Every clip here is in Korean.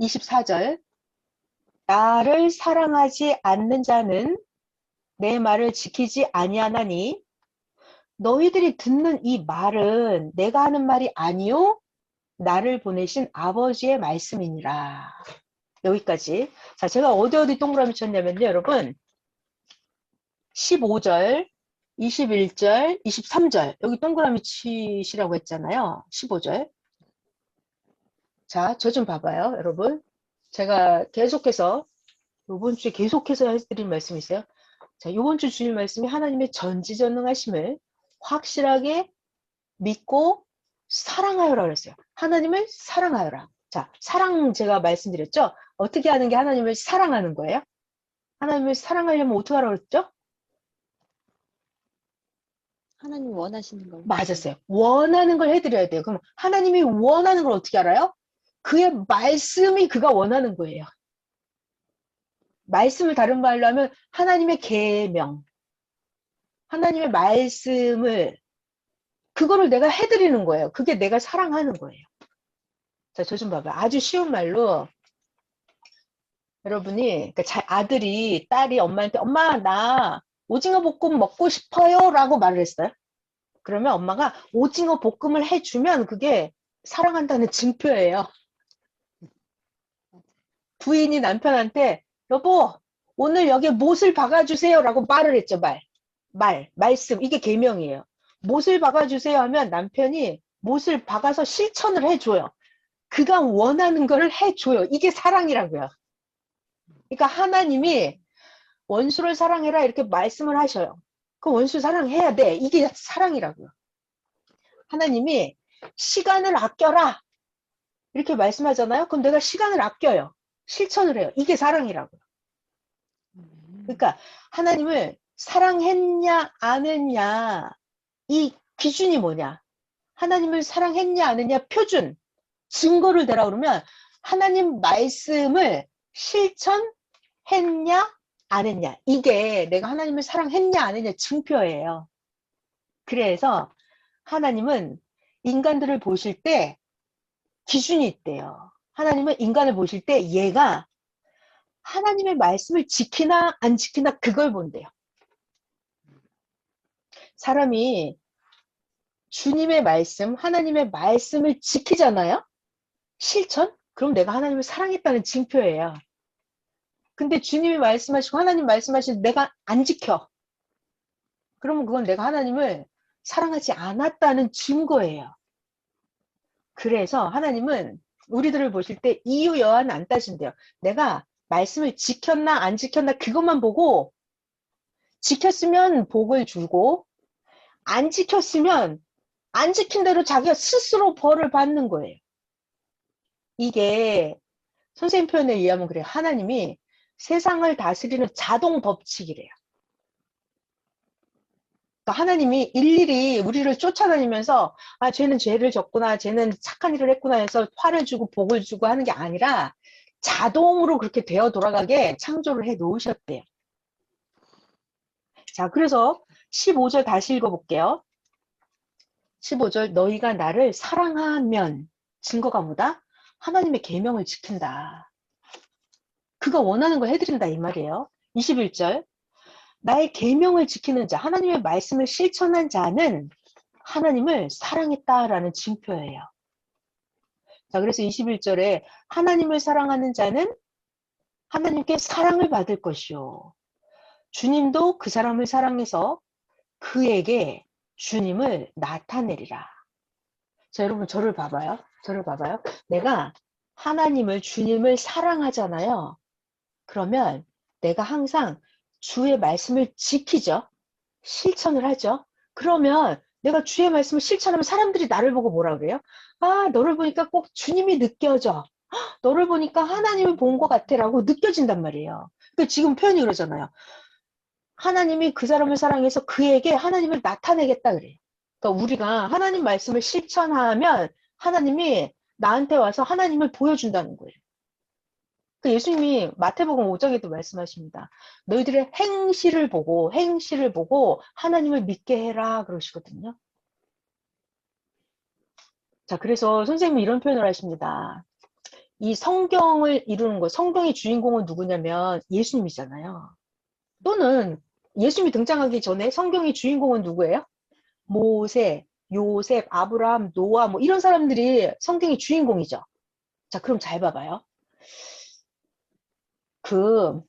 24절. 나를 사랑하지 않는 자는 내 말을 지키지 아니하나니 너희들이 듣는 이 말은 내가 하는 말이 아니요 나를 보내신 아버지의 말씀이니라. 여기까지. 자, 제가 어디 동그라미 쳤냐면요, 여러분. 15절, 21절, 23절. 여기 동그라미 치시라고 했잖아요. 15절. 자, 저 좀 봐봐요, 여러분. 제가 계속해서 이번 주에 계속해서 해드린 말씀이 있어요. 자, 이번 주 주일 말씀이 하나님의 전지전능하심을 확실하게 믿고 사랑하여라 그랬어요. 하나님을 사랑하여라. 자, 사랑 제가 말씀드렸죠? 어떻게 하는 게 하나님을 사랑하는 거예요? 하나님을 사랑하려면 어떻게 하라고 그랬죠? 하나님 원하시는 걸. 맞았어요. 원하는 걸 해드려야 돼요. 그럼 하나님이 원하는 걸 어떻게 알아요? 그의 말씀이 그가 원하는 거예요. 말씀을 다른 말로 하면 하나님의 계명, 하나님의 말씀을 그거를 내가 해드리는 거예요. 그게 내가 사랑하는 거예요. 자, 저 좀 봐봐요. 아주 쉬운 말로 여러분이 그러니까 아들이 딸이 엄마한테 엄마 나 오징어 볶음 먹고 싶어요 라고 말을 했어요. 그러면 엄마가 오징어 볶음을 해주면 그게 사랑한다는 증표예요. 부인이 남편한테 여보 오늘 여기에 못을 박아주세요 라고 말을 했죠. 말씀 이게 계명이에요. 못을 박아주세요 하면 남편이 못을 박아서 실천을 해줘요. 그가 원하는 걸 해줘요. 이게 사랑이라고요. 그러니까 하나님이 원수를 사랑해라 이렇게 말씀을 하셔요. 그 원수 사랑해야 돼. 이게 사랑이라고요. 하나님이 시간을 아껴라 이렇게 말씀하잖아요. 그럼 내가 시간을 아껴요. 실천을 해요. 이게 사랑이라고요. 그러니까 하나님을 사랑했냐 안 했냐 이 기준이 뭐냐. 하나님을 사랑했냐 안 했냐 표준 증거를 대라 그러면 하나님 말씀을 실천했냐 안 했냐 이게 내가 하나님을 사랑했냐 안 했냐 증표예요. 그래서 하나님은 인간들을 보실 때 기준이 있대요. 하나님은 인간을 보실 때 얘가 하나님의 말씀을 지키나 안 지키나 그걸 본대요. 사람이 주님의 말씀, 하나님의 말씀을 지키잖아요. 실천? 그럼 내가 하나님을 사랑했다는 징표예요. 근데 주님이 말씀하시고 하나님 말씀하시는데 내가 안 지켜. 그러면 그건 내가 하나님을 사랑하지 않았다는 증거예요. 그래서 하나님은 우리들을 보실 때 이유 여하는 안 따진대요. 내가 말씀을 지켰나 안 지켰나 그것만 보고 지켰으면 복을 주고 안 지켰으면 안 지킨 대로 자기가 스스로 벌을 받는 거예요. 이게 선생님 표현에 의하면 그래요. 하나님이 세상을 다스리는 자동 법칙이래요. 그러니까 하나님이 일일이 우리를 쫓아다니면서 아 쟤는 죄를 졌구나 쟤는 착한 일을 했구나 해서 화를 주고 복을 주고 하는 게 아니라 자동으로 그렇게 되어 돌아가게 창조를 해 놓으셨대요. 자, 그래서 15절 다시 읽어볼게요. 15절 너희가 나를 사랑하면 증거가 뭐다? 하나님의 계명을 지킨다. 그가 원하는 걸 해드린다 이 말이에요. 21절 나의 계명을 지키는 자, 하나님의 말씀을 실천한 자는 하나님을 사랑했다라는 징표예요. 자, 그래서 21절에 하나님을 사랑하는 자는 하나님께 사랑을 받을 것이요. 주님도 그 사람을 사랑해서 그에게 주님을 나타내리라. 자, 여러분 저를 봐봐요. 저를 봐봐요. 내가 하나님을 주님을 사랑하잖아요. 그러면 내가 항상 주의 말씀을 지키죠. 실천을 하죠. 그러면 내가 주의 말씀을 실천하면 사람들이 나를 보고 뭐라 그래요? 아, 너를 보니까 꼭 주님이 느껴져. 너를 보니까 하나님을 본 것 같아 라고 느껴진단 말이에요. 그러니까 지금 표현이 그러잖아요. 하나님이 그 사람을 사랑해서 그에게 하나님을 나타내겠다 그래요. 그러니까 우리가 하나님 말씀을 실천하면 하나님이 나한테 와서 하나님을 보여준다는 거예요. 그 예수님이 마태복음 5장에도 말씀하십니다. 너희들의 행실을 보고 하나님을 믿게 해라 그러시거든요. 자, 그래서 선생님이 이런 표현을 하십니다. 이 성경을 이루는 거, 성경의 주인공은 누구냐면 예수님이잖아요. 또는 예수님이 등장하기 전에 성경의 주인공은 누구예요? 모세, 요셉, 아브라함, 노아 뭐 이런 사람들이 성경의 주인공이죠. 자, 그럼 잘 봐봐요. 그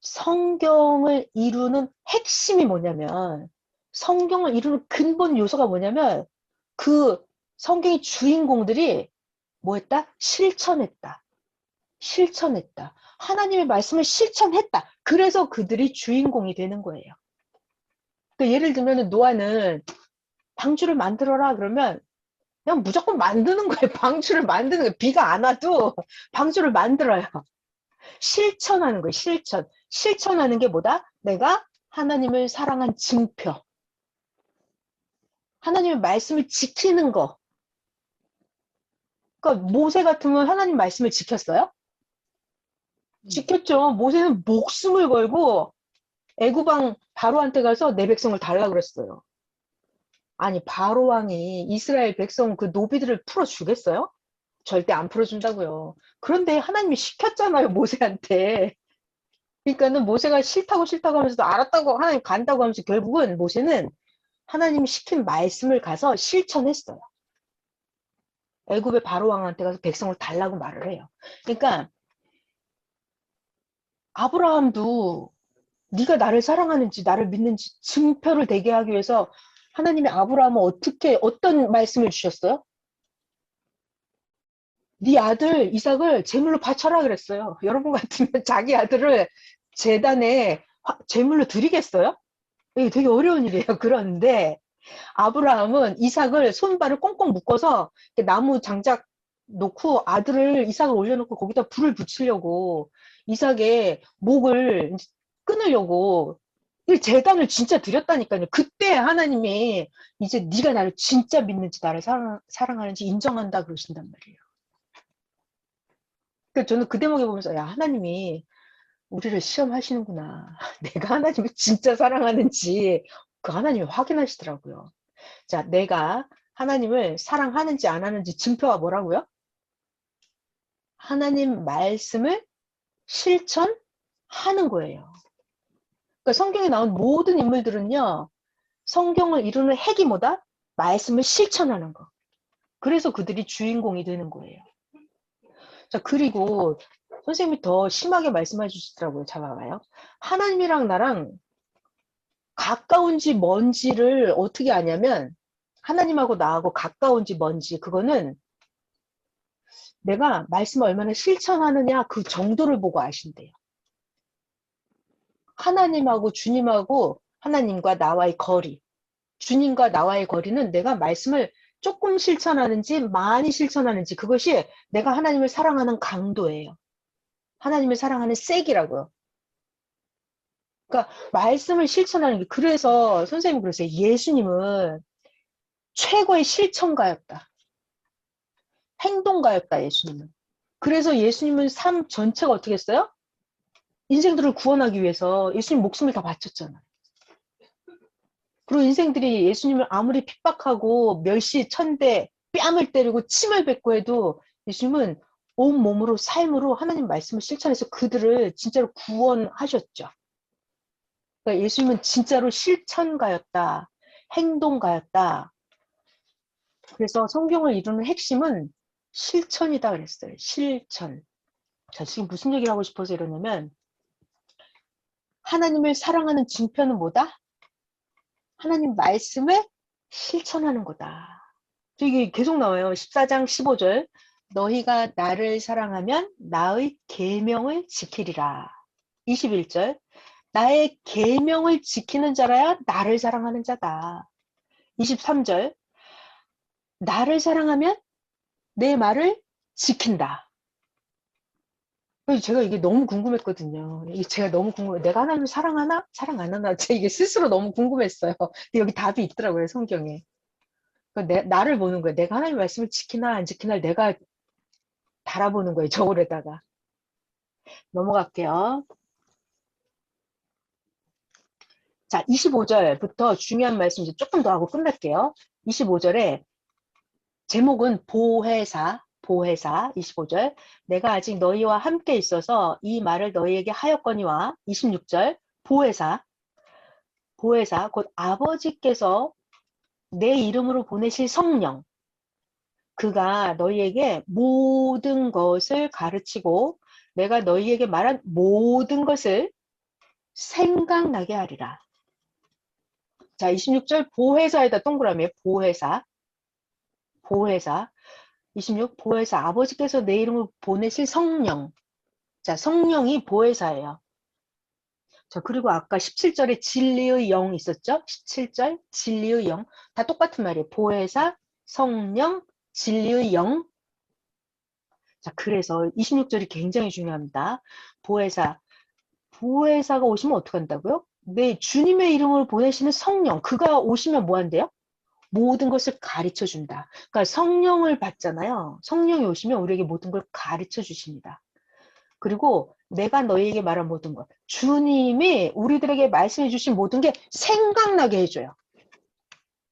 성경을 이루는 핵심이 뭐냐면 성경을 이루는 근본 요소가 뭐냐면 그 성경의 주인공들이 뭐 했다? 실천했다. 실천했다. 하나님의 말씀을 실천했다. 그래서 그들이 주인공이 되는 거예요. 그러니까 예를 들면 노아는 방주를 만들어라 그러면 그냥 무조건 만드는 거예요. 방주를 만드는 거예요. 비가 안 와도 방주를 만들어요. 실천하는 거예요. 실천. 실천하는 게 뭐다? 내가 하나님을 사랑한 증표. 하나님의 말씀을 지키는 거. 그러니까 모세 같으면 하나님 말씀을 지켰어요? 지켰죠. 모세는 목숨을 걸고 애굽왕 바로한테 가서 내 백성을 달라 그랬어요. 아니 바로 왕이 이스라엘 백성 그 노비들을 풀어주겠어요? 절대 안 풀어준다고요. 그런데 하나님이 시켰잖아요, 모세한테. 그러니까는 모세가 싫다고 하면서도 알았다고 하나님 간다고 하면서 결국은 모세는 하나님이 시킨 말씀을 가서 실천했어요. 애굽의 바로 왕한테 가서 백성을 달라고 말을 해요. 그러니까 아브라함도 네가 나를 사랑하는지 나를 믿는지 증표를 되게 하기 위해서 하나님이 아브라함은 어떤 말씀을 주셨어요? 네 아들 이삭을 제물로 바쳐라 그랬어요. 여러분 같으면 자기 아들을 제단에 제물로 드리겠어요? 이게 되게 어려운 일이에요. 그런데 아브라함은 이삭을 손발을 꽁꽁 묶어서 나무 장작 놓고 아들을 이삭을 올려놓고 거기다 불을 붙이려고 이삭의 목을 끊으려고 이 제단을 진짜 드렸다니까요. 그때 하나님이 이제 네가 나를 진짜 믿는지 나를 사랑하는지 인정한다 그러신단 말이에요. 그러니까 저는 그 대목에 보면서 야 하나님이 우리를 시험하시는구나. 내가 하나님을 진짜 사랑하는지 그 하나님이 확인하시더라고요. 자, 내가 하나님을 사랑하는지 안 하는지 증표가 뭐라고요? 하나님 말씀을 실천하는 거예요. 그러니까 성경에 나온 모든 인물들은요. 성경을 이루는 핵이 뭐다? 말씀을 실천하는 거. 그래서 그들이 주인공이 되는 거예요. 자, 그리고 선생님이 더 심하게 말씀해 주시더라고요. 잡아봐요. 하나님이랑 나랑 가까운지 먼지를 어떻게 아냐면 하나님하고 나하고 가까운지 먼지 그거는 내가 말씀을 얼마나 실천하느냐 그 정도를 보고 아신대요. 하나님하고 주님하고 하나님과 나와의 거리 주님과 나와의 거리는 내가 말씀을 조금 실천하는지 많이 실천하는지 그것이 내가 하나님을 사랑하는 강도예요. 하나님을 사랑하는 색이라고요. 그러니까 말씀을 실천하는 게 그래서 선생님 그러세요. 예수님은 최고의 실천가였다. 행동가였다. 예수님은. 그래서 예수님은 삶 전체가 어떻게 했어요? 인생들을 구원하기 위해서 예수님 목숨을 다 바쳤잖아요. 그리고 인생들이 예수님을 아무리 핍박하고 멸시, 천대, 뺨을 때리고 침을 뱉고 해도 예수님은 온 몸으로 삶으로 하나님 말씀을 실천해서 그들을 진짜로 구원하셨죠. 그러니까 예수님은 진짜로 실천가였다. 행동가였다. 그래서 성경을 이루는 핵심은 실천이다 그랬어요. 실천. 자, 지금 무슨 얘기를 하고 싶어서 이러냐면 하나님을 사랑하는 증표는 뭐다? 하나님 말씀을 실천하는 거다. 이게 계속 나와요. 14장 15절. 너희가 나를 사랑하면 나의 계명을 지키리라. 21절. 나의 계명을 지키는 자라야 나를 사랑하는 자다. 23절. 나를 사랑하면 내 말을 지킨다. 그래서 제가 이게 너무 궁금했거든요. 제가 너무 궁금해. 내가 하나님을 사랑하나? 사랑 안 하나? 제가 이게 스스로 너무 궁금했어요. 근데 여기 답이 있더라고요, 성경에. 그러니까 나를 보는 거예요. 내가 하나님 말씀을 지키나 안 지키나 내가 달아보는 거예요, 저울에다가. 넘어갈게요. 자, 25절부터 중요한 말씀 이제 조금 더 하고 끝낼게요. 25절에 제목은 보혜사, 보혜사 25절 내가 아직 너희와 함께 있어서 이 말을 너희에게 하였거니와 26절 보혜사 곧 아버지께서 내 이름으로 보내실 성령 그가 너희에게 모든 것을 가르치고 내가 너희에게 말한 모든 것을 생각나게 하리라. 자, 26절 보혜사에다 동그라미 보혜사 26 보혜사 아버지께서 내 이름을 보내실 성령. 자, 성령이 보혜사예요. 자, 그리고 아까 17절에 진리의 영 있었죠? 17절 진리의 영. 다 똑같은 말이에요. 보혜사, 성령, 진리의 영. 자, 그래서 26절이 굉장히 중요합니다. 보혜사가 오시면 어떻게 한다고요? 네, 주님의 이름으로 보내시는 성령. 그가 오시면 뭐 한대요? 모든 것을 가르쳐 준다. 그러니까 성령을 받잖아요. 성령이 오시면 우리에게 모든 걸 가르쳐 주십니다. 그리고 내가 너희에게 말한 모든 것. 주님이 우리들에게 말씀해 주신 모든 게 생각나게 해줘요.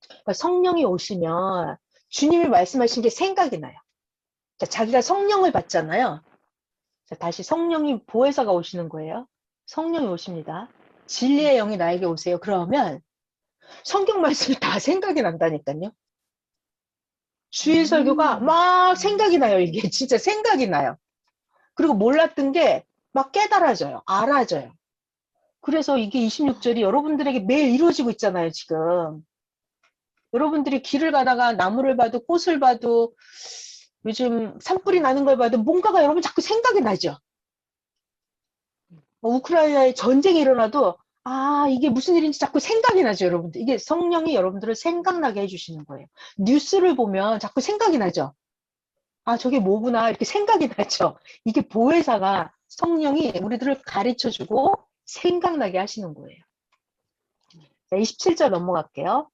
그러니까 성령이 오시면 주님이 말씀하신 게 생각이 나요. 자, 자기가 성령을 받잖아요. 자, 다시 성령이 보혜사가 오시는 거예요. 성령이 오십니다. 진리의 영이 나에게 오세요. 그러면 성경 말씀이 다 생각이 난다니까요. 주일 설교가 막 생각이 나요. 이게 진짜 생각이 나요. 그리고 몰랐던 게 막 깨달아져요. 알아져요. 그래서 이게 26절이 여러분들에게 매일 이루어지고 있잖아요, 지금. 여러분들이 길을 가다가 나무를 봐도 꽃을 봐도 요즘 산불이 나는 걸 봐도 뭔가가 여러분 자꾸 생각이 나죠. 우크라이나에 전쟁이 일어나도 아, 이게 무슨 일인지 자꾸 생각이 나죠, 여러분들. 이게 성령이 여러분들을 생각나게 해주시는 거예요. 뉴스를 보면 자꾸 생각이 나죠. 아, 저게 뭐구나, 이렇게 생각이 나죠. 이게 보혜사가 성령이 우리들을 가르쳐주고 생각나게 하시는 거예요. 자, 27절 넘어갈게요.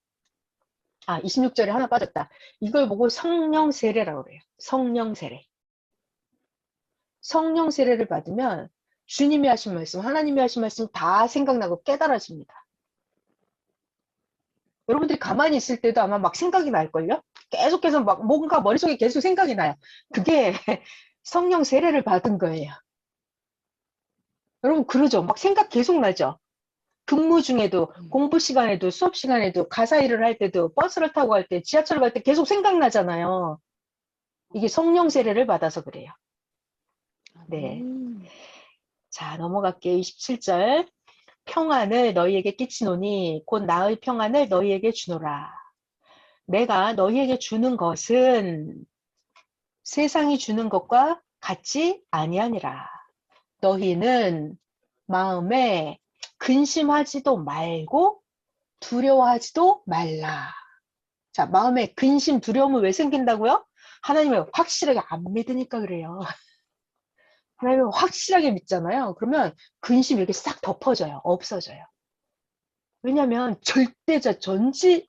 아, 26절에 하나 빠졌다. 이걸 보고 성령 세례라고 그래요. 성령 세례. 성령 세례를 받으면 주님이 하신 말씀, 하나님이 하신 말씀 다 생각나고 깨달아집니다. 여러분들이 가만히 있을 때도 아마 막 생각이 날걸요? 계속해서 막 뭔가 머릿속에 계속 생각이 나요. 그게 성령 세례를 받은 거예요. 여러분 그러죠? 막 생각 계속 나죠? 근무 중에도, 공부 시간에도, 수업 시간에도, 가사 일을 할 때도, 버스를 타고 갈 때, 지하철을 갈 때 계속 생각나잖아요. 이게 성령 세례를 받아서 그래요. 네. 자, 넘어갈게요. 27절. 평안을 너희에게 끼치노니 곧 나의 평안을 너희에게 주노라. 내가 너희에게 주는 것은 세상이 주는 것과 같지 아니하니라. 너희는 마음에 근심하지도 말고 두려워하지도 말라. 자, 마음에 근심, 두려움은 왜 생긴다고요? 하나님을 확실하게 안 믿으니까 그래요. 하나님을 확실하게 믿잖아요. 그러면 근심이 이렇게 싹 덮어져요. 없어져요. 왜냐하면 절대자,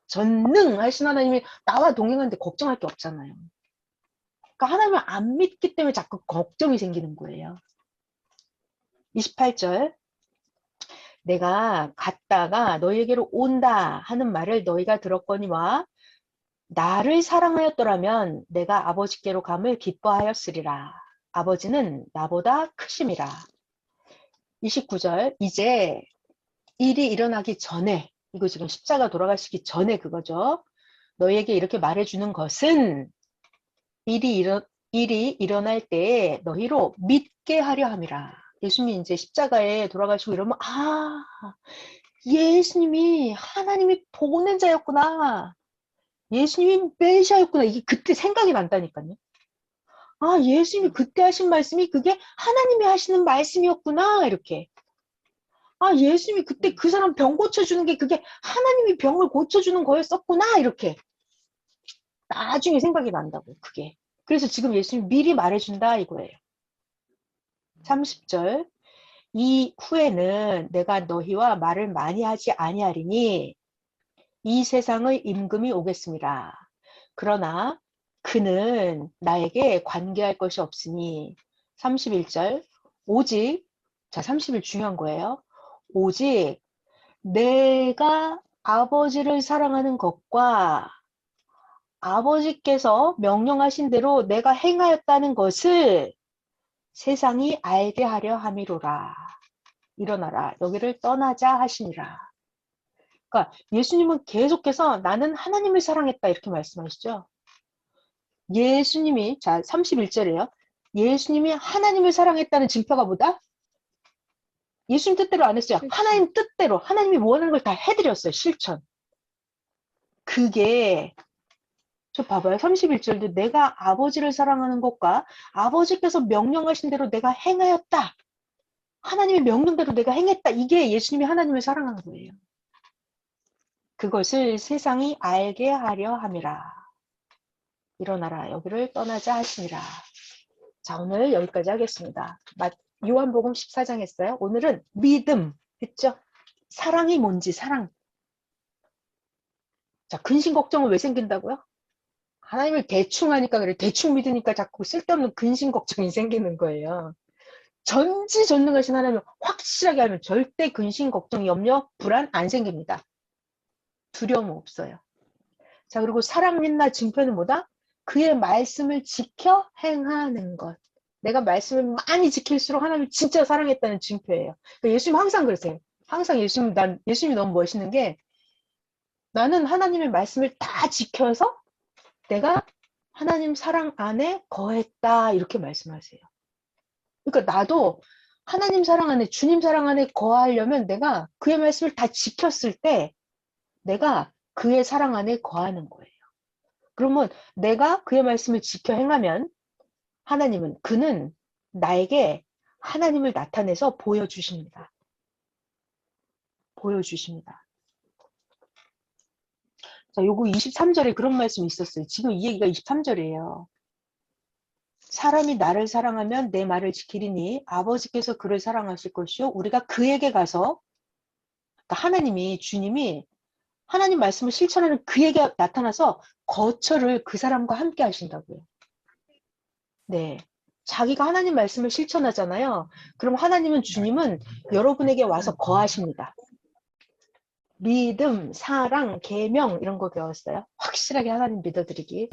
전능하신 하나님이 나와 동행하는데 걱정할 게 없잖아요. 그러니까 하나님을 안 믿기 때문에 자꾸 걱정이 생기는 거예요. 28절. 내가 갔다가 너희에게로 온다 하는 말을 너희가 들었거니와 나를 사랑하였더라면 내가 아버지께로 감을 기뻐하였으리라. 아버지는 나보다 크심이라. 29절. 이제 일이 일어나기 전에, 이거 지금 십자가 돌아가시기 전에 그거죠. 너희에게 이렇게 말해주는 것은 일이 일어날 때에 너희로 믿게 하려 함이라. 예수님이 이제 십자가에 돌아가시고 이러면 아, 예수님이 하나님이 보낸 자였구나. 예수님이 메시아였구나. 이게 그때 생각이 난다니까요. 아, 예수님이 그때 하신 말씀이 그게 하나님이 하시는 말씀이었구나. 이렇게. 아, 예수님이 그때 그 사람 병 고쳐주는 게 그게 하나님이 병을 고쳐주는 거였었구나. 이렇게. 나중에 생각이 난다고, 그게. 그래서 지금 예수님이 미리 말해준다 이거예요. 30절. 이 후에는 내가 너희와 말을 많이 하지 아니하리니 이 세상의 임금이 오겠습니다. 그러나 그는 나에게 관계할 것이 없으니 31절. 오직, 자, 30일 중요한 거예요. 오직 내가 아버지를 사랑하는 것과 아버지께서 명령하신 대로 내가 행하였다는 것을 세상이 알게 하려 함이로라. 일어나라. 여기를 떠나자 하시니라. 그러니까 예수님은 계속해서 나는 하나님을 사랑했다 이렇게 말씀하시죠. 예수님이 자 31절이에요. 예수님이 하나님을 사랑했다는 증표가 뭐다? 예수님 뜻대로 안 했어요. 실천. 하나님 뜻대로 하나님이 원하는 걸 다 해드렸어요. 실천. 그게 저 봐봐요. 31절도 내가 아버지를 사랑하는 것과 아버지께서 명령하신 대로 내가 행하였다. 하나님의 명령대로 내가 행했다. 이게 예수님이 하나님을 사랑하는 거예요. 그것을 세상이 알게 하려 함이라. 일어나라. 여기를 떠나자 하시니라. 자, 오늘 여기까지 하겠습니다. 요한복음 14장 했어요. 오늘은 믿음 했죠. 사랑이 뭔지 사랑. 자, 근심 걱정은 왜 생긴다고요? 하나님을 대충 하니까 그래. 대충 믿으니까 자꾸 쓸데없는 근심 걱정이 생기는 거예요. 전지전능하신 하나님을 확실하게 알면 절대 근심 걱정, 염려, 불안 안 생깁니다. 두려움 없어요. 자, 그리고 사랑, 믿나 증표는 뭐다? 그의 말씀을 지켜 행하는 것. 내가 말씀을 많이 지킬수록 하나님을 진짜 사랑했다는 증표예요. 그러니까 예수님 항상 그러세요. 항상 예수님이 너무 멋있는 게 나는 하나님의 말씀을 다 지켜서 내가 하나님 사랑 안에 거했다 이렇게 말씀하세요. 그러니까 나도 하나님 사랑 안에 주님 사랑 안에 거하려면 내가 그의 말씀을 다 지켰을 때 내가 그의 사랑 안에 거하는 거예요. 그러면 내가 그의 말씀을 지켜 행하면 그는 나에게 하나님을 나타내서 보여주십니다. 보여주십니다. 자, 요거 23절에 그런 말씀이 있었어요. 지금 이 얘기가 23절이에요. 사람이 나를 사랑하면 내 말을 지키리니 아버지께서 그를 사랑하실 것이요. 우리가 그에게 가서, 그러니까 주님이 하나님 말씀을 실천하는 그에게 나타나서 거처를 그 사람과 함께 하신다고요. 네. 자기가 하나님 말씀을 실천하잖아요. 그럼 주님은 여러분에게 와서 거하십니다. 믿음, 사랑, 계명 이런 거 배웠어요. 확실하게 하나님 믿어드리기.